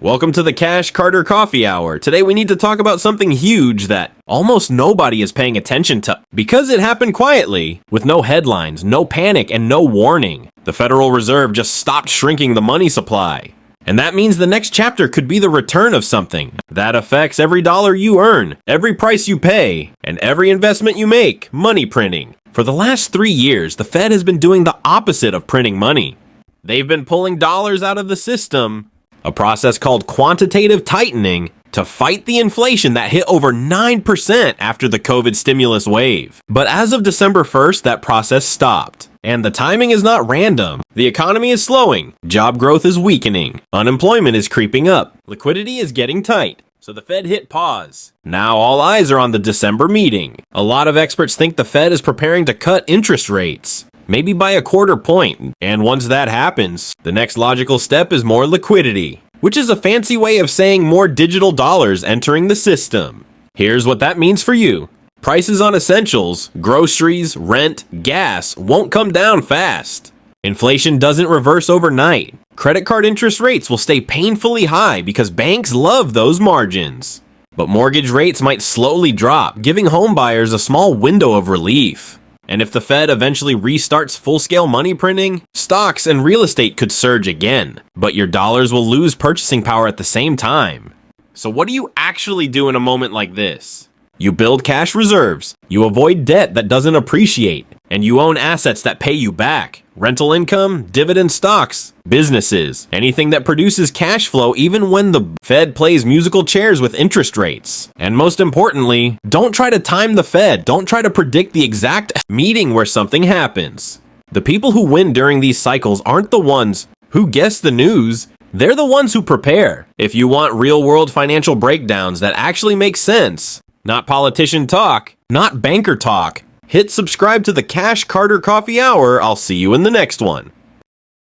Welcome to the Cash Carter Coffee Hour. Today we need to talk about something huge that almost nobody is paying attention to because it happened quietly, with no headlines, no panic, and no warning. The Federal Reserve just stopped shrinking the money supply. And that means the next chapter could be the return of something that affects every dollar you earn, every price you pay, and every investment you make, money printing. For the last 3 years, the Fed has been doing the opposite of printing money. They've been pulling dollars out of the system, a process called quantitative tightening, to fight the inflation that hit over 9% after the COVID stimulus wave. But as of December 1st, that process stopped. And the timing is not random. The economy is slowing, job growth is weakening, unemployment is creeping up, liquidity is getting tight. So the Fed hit pause. Now all eyes are on the December meeting. A lot of experts think the Fed is preparing to cut interest rates, maybe by a quarter point. And once that happens, the next logical step is more liquidity, which is a fancy way of saying more digital dollars entering the system. Here's what that means for you. Prices on essentials, groceries, rent, gas won't come down fast. Inflation doesn't reverse overnight. Credit card interest rates will stay painfully high because banks love those margins. But mortgage rates might slowly drop, giving home buyers a small window of relief. And if the Fed eventually restarts full-scale money printing, stocks and real estate could surge again, but your dollars will lose purchasing power at the same time. So what do you actually do in a moment like this? You build cash reserves, you avoid debt that doesn't appreciate, and you own assets that pay you back. Rental income, dividend stocks, businesses, anything that produces cash flow even when the Fed plays musical chairs with interest rates. And most importantly, don't try to time the Fed. Don't try to predict the exact meeting where something happens. The people who win during these cycles aren't the ones who guess the news. They're the ones who prepare. If you want real-world financial breakdowns that actually make sense, not politician talk, not banker talk, hit subscribe to the Cash Carter Coffee Hour. I'll see you in the next one.